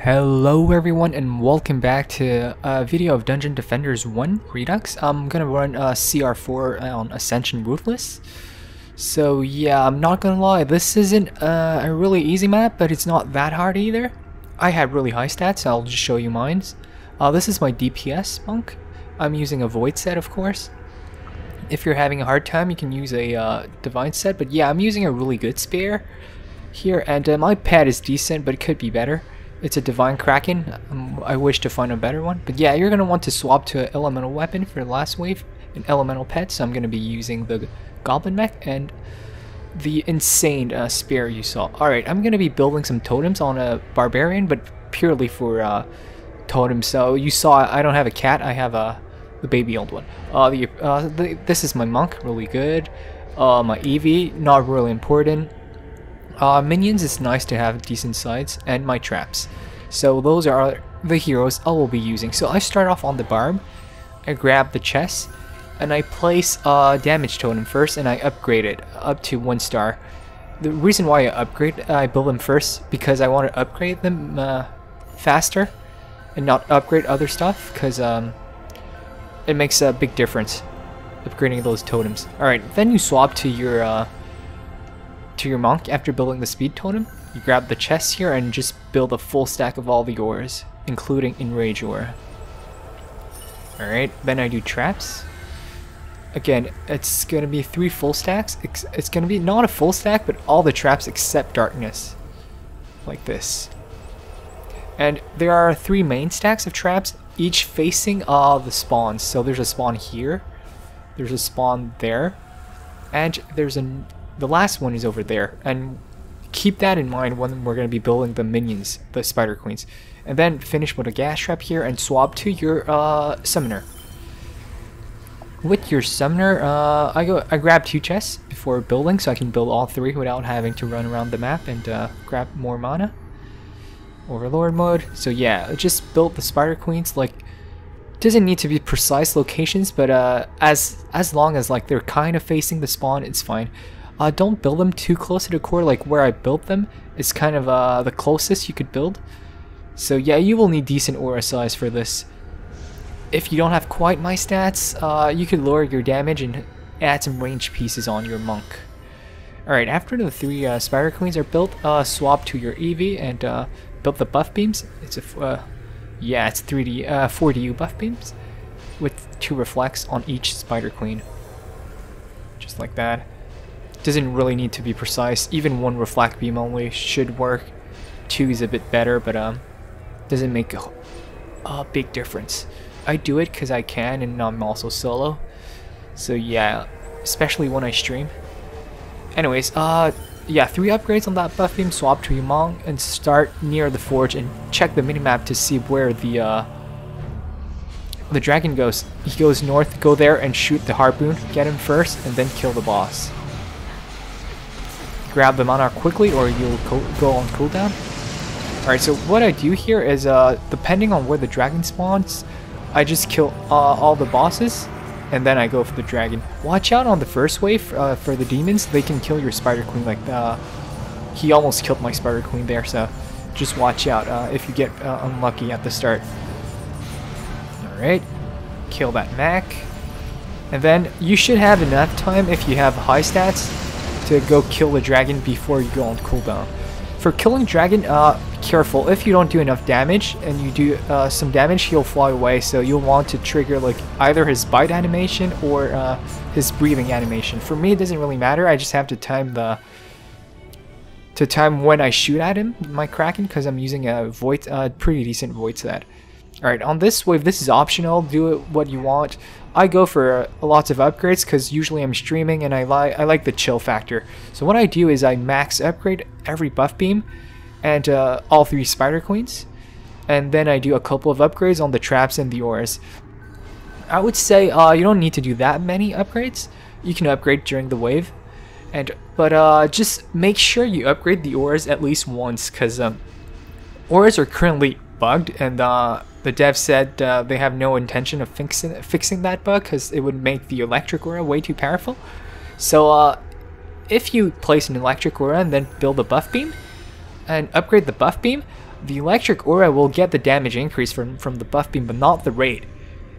Hello everyone and welcome back to a video of Dungeon Defenders 1 Redux. I'm gonna run CR4 on Ascension Ruthless. So yeah, I'm not gonna lie, this isn't a really easy map, but it's not that hard either. I had really high stats, so I'll just show you mine. This is my DPS monk. I'm using a void set, of course. If you're having a hard time, you can use a divine set, but yeah, I'm using a really good spear here, and my pad is decent, but it could be better. It's a Divine Kraken. I wish to find a better one. But yeah, you're going to want to swap to an elemental weapon for the last wave. An elemental pet. So I'm going to be using the Goblin Mech and the insane spear you saw. Alright, I'm going to be building some totems on a Barbarian, but purely for totems. So you saw I don't have a cat. I have the baby old one. This is my monk. Really good. My Eevee. Not really important. Minions is nice to have decent sides, and my traps. So those are the heroes I will be using. So I start off on the barb, I grab the chest, and I place a damage totem first, and I upgrade it up to 1 star. The reason why I build them first, because I want to upgrade them faster, and not upgrade other stuff, because it makes a big difference, upgrading those totems. Alright, then you swap to your monk after building the speed totem. You grab the chest here and just build a full stack of all the ores, including enrage ore. Alright, then I do traps. Again, it's gonna be 3 full stacks. It's gonna be not a full stack, but all the traps except darkness. Like this. And there are 3 main stacks of traps, each facing the spawns. So there's a spawn here, there's a spawn there, and the last one is over there, and keep that in mind when we're going to be building the minions, the spider queens. And then finish with a gas trap here and swap to your summoner. With your summoner, I grab 2 chests before building, so I can build all 3 without having to run around the map and grab more mana. Overlord mode. So yeah, just build the spider queens. Like, doesn't need to be precise locations, but as long as like they're kind of facing the spawn, it's fine. Don't build them too close to the core. Like where I built them is kind of the closest you could build. So yeah, you will need decent aura size for this. If you don't have quite my stats, you could lower your damage and add some range pieces on your monk. Alright, after the 3 spider queens are built, swap to your Eevee and build the buff beams. It's it's 3D 4DU buff beams with 2 reflects on each spider queen. Just like that. Doesn't really need to be precise. Even 1 reflect beam only should work. 2 is a bit better, but doesn't make a big difference. I do it because I can, and I'm also solo. So yeah, especially when I stream. Anyways, yeah, 3 upgrades on that buff beam. Swap to your monk and start near the forge and check the minimap to see where the dragon goes. He goes north. Go there and shoot the harpoon. Get him first, and then kill the boss. Grab the mana quickly or you'll go on cooldown. Alright, so what I do here is, depending on where the dragon spawns, I just kill all the bosses, and then I go for the dragon. Watch out on the first wave for the demons. They can kill your spider queen. Like he almost killed my spider queen there, so just watch out if you get unlucky at the start. Alright, kill that mech. And then you should have enough time if you have high stats to go kill the dragon before you go on cooldown. For killing dragon, careful. If you don't do enough damage and you do some damage, he'll fly away. So you'll want to trigger like either his bite animation or his breathing animation. For me, it doesn't really matter. I just have to time when I shoot at him, my kraken, because I'm using a void, pretty decent void set. Alright, on this wave, this is optional. Do it what you want. I go for lots of upgrades because usually I'm streaming and I like the chill factor. So what I do is I max upgrade every buff beam and all 3 spider queens. And then I do a couple of upgrades on the traps and the ores. I would say you don't need to do that many upgrades. You can upgrade during the wave. But just make sure you upgrade the ores at least once, because ores are currently bugged, and the dev said they have no intention of fixing that bug because it would make the electric aura way too powerful. So if you place an electric aura and then build a buff beam and upgrade the buff beam, The electric aura will get the damage increase from the buff beam, but not the rate.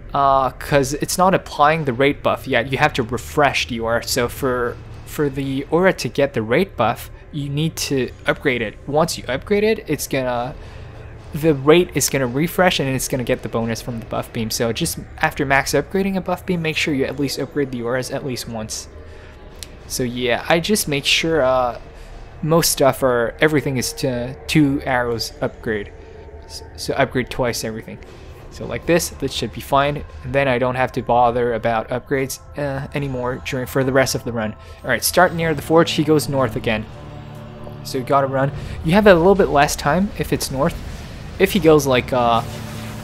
Because it's not applying the rate buff yet. You have to refresh the aura. So for the aura to get the rate buff, you need to upgrade it. Once you upgrade it, the rate is gonna refresh and it's gonna get the bonus from the buff beam. So just after max upgrading a buff beam, make sure you at least upgrade the auras at least once. So yeah, I just make sure most stuff everything is to 2 arrows upgrade. So upgrade twice everything. So like this should be fine, and then I don't have to bother about upgrades anymore for the rest of the run. Alright, start near the forge, he goes north again. So you gotta run. You have a little bit less time if it's north. If he goes like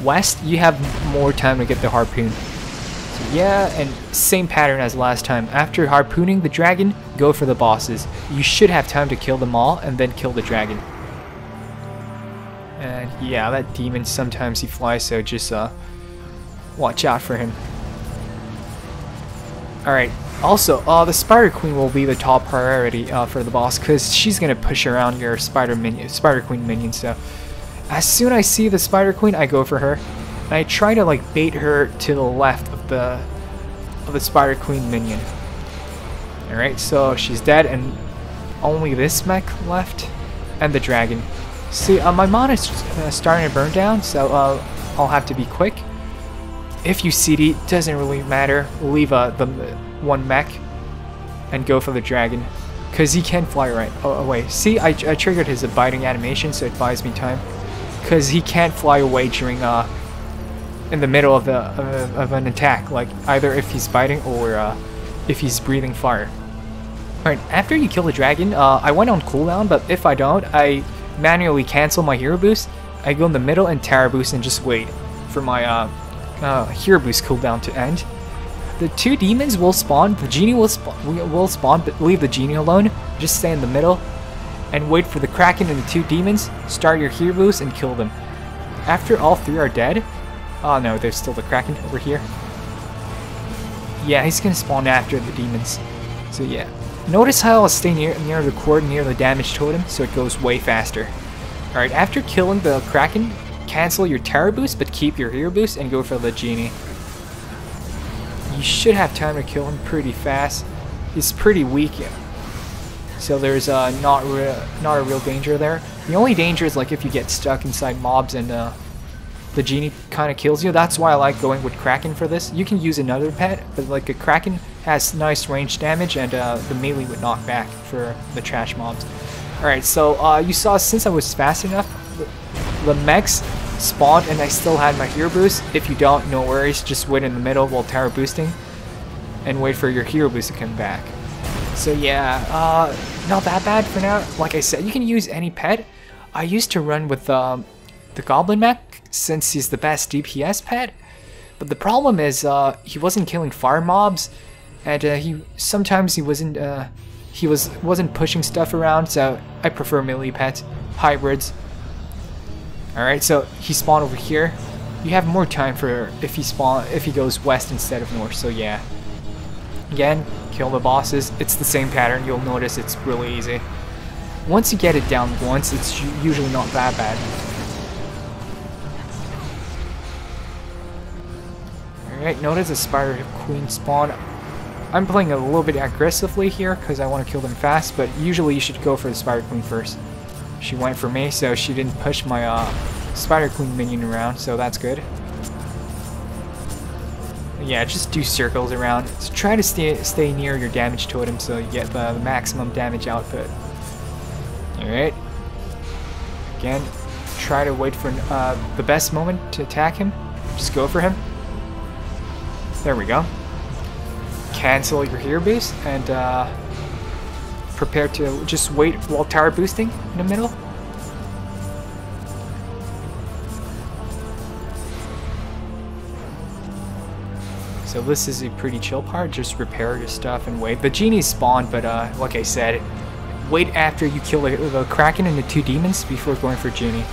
west, you have more time to get the harpoon. So yeah, and same pattern as last time. After harpooning the dragon, go for the bosses. You should have time to kill them all and then kill the dragon. And yeah, that demon, sometimes he flies, so just watch out for him. Alright, also, the Spider Queen will be the top priority for the boss, because she's going to push around your Spider Queen minion, so as soon as I see the Spider Queen, I go for her. And I try to like bait her to the left of the Spider Queen minion. Alright, so she's dead, and only this mech left, and the dragon. See, my mana is starting to burn down, so I'll have to be quick. If you CD, doesn't really matter. We'll leave the one mech and go for the dragon, because he can fly right away. See, I triggered his biting animation, so it buys me time, because he can't fly away during in the middle of an attack, like either if he's biting or if he's breathing fire. Alright, after you kill the dragon, I went on cooldown, but if I don't, I manually cancel my hero boost. I go in the middle and Terra boost and just wait for my hero boost cooldown to end. The 2 demons will spawn, the genie will spawn, but leave the genie alone. Just stay in the middle and wait for the kraken and the 2 demons. Start your hero boost and kill them. After all 3 are dead, oh no, there's still the kraken over here. Yeah, he's gonna spawn after the demons. So yeah, notice how I'll stay near the cord, near the damage totem, so it goes way faster. Alright, after killing the kraken, cancel your Terra boost, but keep your hero boost and go for the genie. You should have time to kill him pretty fast. He's pretty weak, so there's not a real danger there. The only danger is like if you get stuck inside mobs and the genie kind of kills you. That's why I like going with kraken for this. You can use another pet, but like a kraken has nice range damage, and the melee would knock back for the trash mobs. Alright, so you saw since I was fast enough, the mechs spawned and I still had my hero boost. If you don't, no worries, just wait in the middle while Terra boosting and wait for your hero boost to come back. So yeah, not that bad for now. Like I said, you can use any pet. I used to run with the goblin mech since he's the best DPS pet, but the problem is he wasn't killing fire mobs, and sometimes he wasn't pushing stuff around, so I prefer melee pets, hybrids. Alright, so he spawned over here. You have more time for if he goes west instead of north, so yeah. Again, kill the bosses. It's the same pattern, you'll notice it's really easy. Once you get it down once, it's usually not that bad. Alright, notice the Spider Queen spawn. I'm playing a little bit aggressively here because I want to kill them fast, but usually you should go for the Spider Queen first. She went for me, so she didn't push my Spider Queen minion around, so that's good. Yeah, just do circles around. So try to stay near your damage totem so you get the maximum damage output. Alright. Again, try to wait for the best moment to attack him. Just go for him. There we go. Cancel your hero boost and prepare to just wait while tower boosting in the middle. So this is a pretty chill part, just repair your stuff and wait. The genies spawn, but like I said, wait after you kill the kraken and the 2 demons before going for genie.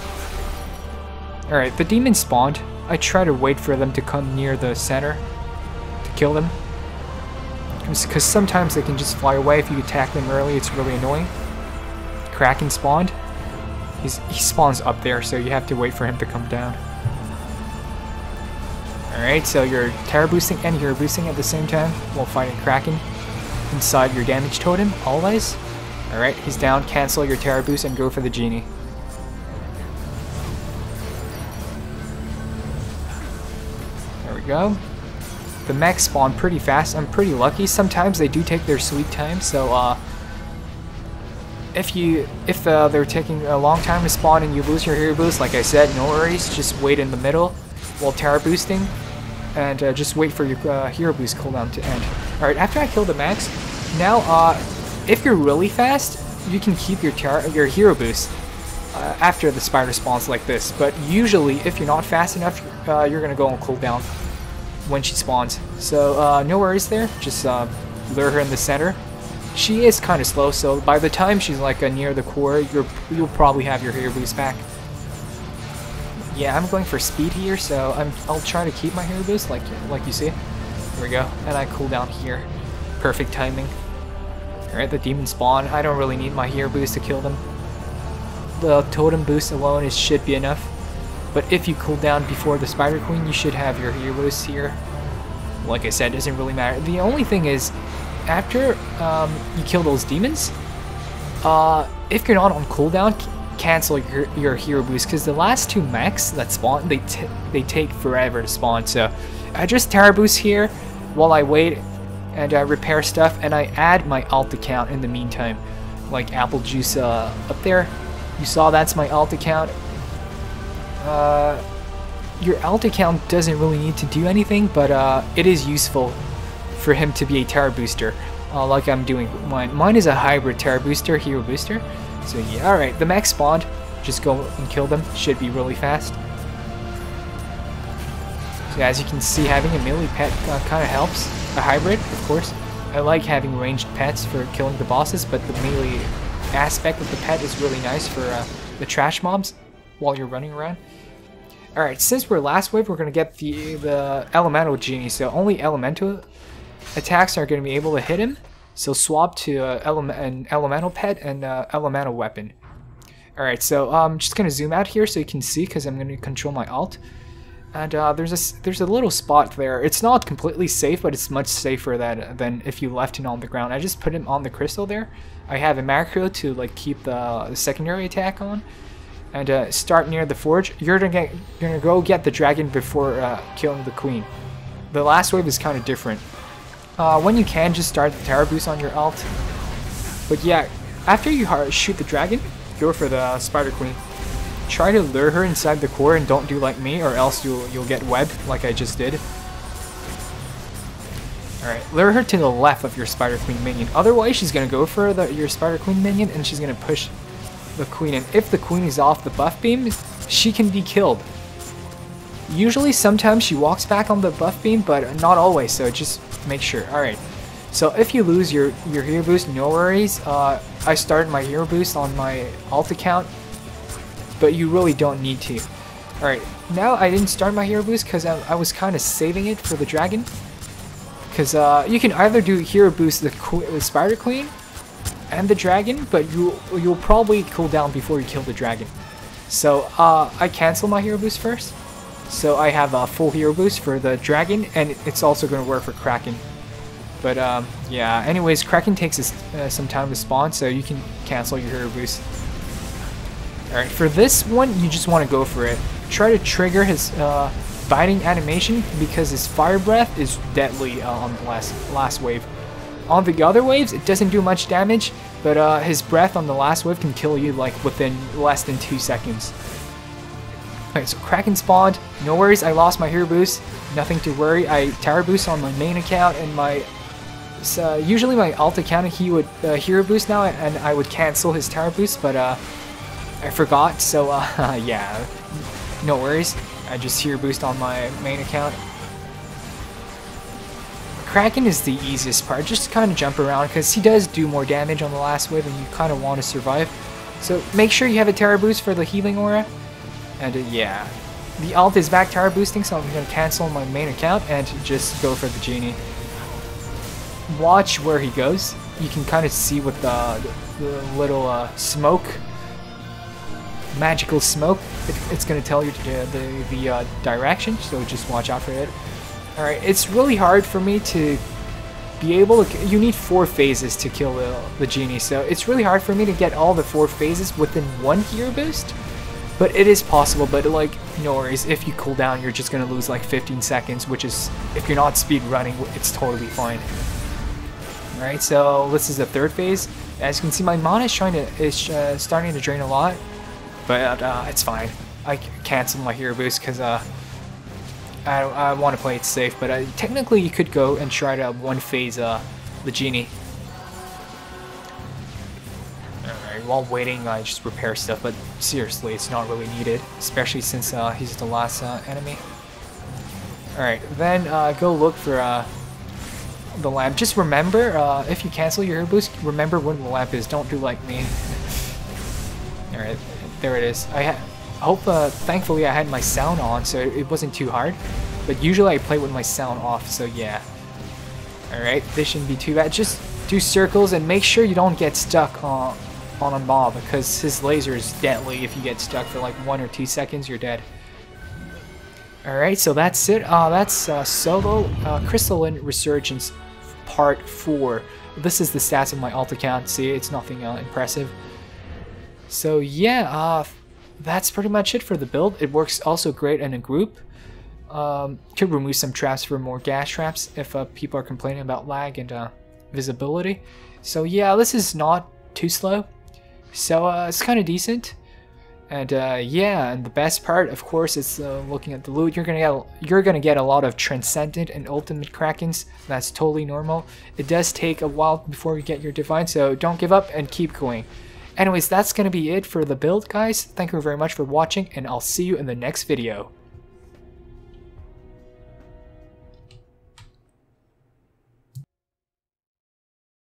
Alright, the demons spawned. I try to wait for them to come near the center to kill them, because sometimes they can just fly away if you attack them early. It's really annoying. Kraken spawned. He spawns up there, so you have to wait for him to come down. Alright, so you're terror boosting and hero boosting at the same time while fighting Kraken inside your damage totem, always. Alright, he's down, cancel your terror boost and go for the Genie. There we go. The mechs spawn pretty fast. I'm pretty lucky. Sometimes they do take their sweet time, so if they're taking a long time to spawn and you lose your hero boost, like I said, no worries. Just wait in the middle while terror boosting, and just wait for your hero boost cooldown to end. Alright, after I kill the max, now if you're really fast, you can keep your hero boost after the spider spawns like this. But usually, if you're not fast enough, you're gonna go on cooldown when she spawns. So no worries there. Just lure her in the center. She is kind of slow, so by the time she's like near the core, you'll probably have your hero boost back. Yeah, I'm going for speed here, so I'll try to keep my hero boost like you see. There we go, and I cool down here. Perfect timing. Alright, the demon spawn. I don't really need my hero boost to kill them. The totem boost alone should be enough. But if you cool down before the Spider Queen, you should have your hero boost here. Like I said, it doesn't really matter. The only thing is, after you kill those demons, if you're not on cooldown, cancel your hero boost, because the last two mechs that spawn, they take forever to spawn. So I just terror boost here while I wait and repair stuff, and I add my alt account in the meantime, like apple juice up there. You saw that's my alt account. Your alt account doesn't really need to do anything, but it is useful for him to be a terror booster, like I'm doing mine. Mine is a hybrid terror booster, hero booster. So yeah, alright, the mech spawned. Just go and kill them. Should be really fast. So as you can see, having a melee pet kind of helps. A hybrid, of course. I like having ranged pets for killing the bosses, but the melee aspect of the pet is really nice for the trash mobs while you're running around. Alright, since we're last wave, we're going to get the elemental Genie, so only elemental attacks are going to be able to hit him. So swap to an elemental pet and elemental weapon. Alright, so I'm just going to zoom out here so you can see, because I'm going to control my alt. And there's a little spot there. It's not completely safe, but it's much safer than if you left him on the ground. I just put him on the crystal there. I have a macro to like keep the secondary attack on. And start near the forge. You're gonna go get the dragon before killing the queen. The last wave is kind of different. When you can, just start the terror boost on your alt. But yeah, after you shoot the dragon, go for the spider queen. Try to lure her inside the core and don't do like me, or else you'll get webbed like I just did. Alright, lure her to the left of your spider queen minion. Otherwise, she's gonna go for your spider queen minion and she's gonna push the queen, and if the queen is off the buff beam, she can be killed. Usually, sometimes she walks back on the buff beam, but not always, so just make sure. Alright, so if you lose your hero boost, no worries. I started my hero boost on my alt account, but you really don't need to. Alright, now I didn't start my hero boost because I was kind of saving it for the dragon. Because you can either do hero boost the spider queen and the dragon, but you'll probably cool down before you kill the dragon. So I cancel my hero boost first, so I have a full hero boost for the dragon, and it's also going to work for Kraken. But yeah, anyways, Kraken takes some time to spawn, so you can cancel your hero boost. Alright, for this one, you just want to go for it. Try to trigger his biting animation, because his fire breath is deadly on the last wave. On the other waves, it doesn't do much damage, but his breath on the last wave can kill you like within less than 2 seconds. Alright, so Kraken spawned. No worries, I lost my hero boost. Nothing to worry. I tower boost on my main account, and my usually my alt account he would hero boost now, and I would cancel his tower boost, but I forgot. So yeah, no worries. I just hero boost on my main account. Kraken is the easiest part, just kind of jump around, because he does do more damage on the last wave and you kind of want to survive. So make sure you have a terror boost for the healing aura. And yeah, the alt is back terror boosting, so I'm going to cancel my main account and just go for the Genie. Watch where he goes. You can kind of see with the little smoke magical smoke, it's gonna tell you the direction, so just watch out for it. Alright, it's really hard for me to be able to... You need 4 phases to kill the Genie, so it's really hard for me to get all the 4 phases within 1 hero boost. But it is possible, but like, no worries, if you cool down, you're just gonna lose like 15 seconds, which is, if you're not speed running, it's totally fine. Alright, so this is the 3rd phase. As you can see, my mana is starting to drain a lot, but it's fine. I canceled my hero boost because I want to play it safe, but technically you could go and try to 1 phase the Genie. Alright, while waiting, I just repair stuff, but seriously, it's not really needed, especially since he's the last enemy. Alright, then go look for the lamp. Just remember, if you cancel your hero boost, remember when the lamp is. Don't do like me. Alright, there it is. I hope, thankfully I had my sound on, so it wasn't too hard. But usually I play with my sound off, so yeah. Alright, this shouldn't be too bad. Just do circles and make sure you don't get stuck on a mob, because his laser is deadly. If you get stuck for like 1 or 2 seconds, you're dead. Alright, so that's it. That's solo Crystalline Resurgence Part 4. This is the stats of my alt account. See, it's nothing impressive. So yeah, that's pretty much it for the build. It works also great in a group. Could remove some traps for more gas traps if people are complaining about lag and visibility. So yeah, this is not too slow. So it's kind of decent. And yeah, and the best part, of course, is looking at the loot. You're gonna get a lot of Transcendent and Ultimate Krakens. That's totally normal. It does take a while before you get your Divine, so don't give up and keep going. Anyways, that's gonna be it for the build, guys. Thank you very much for watching, and I'll see you in the next video.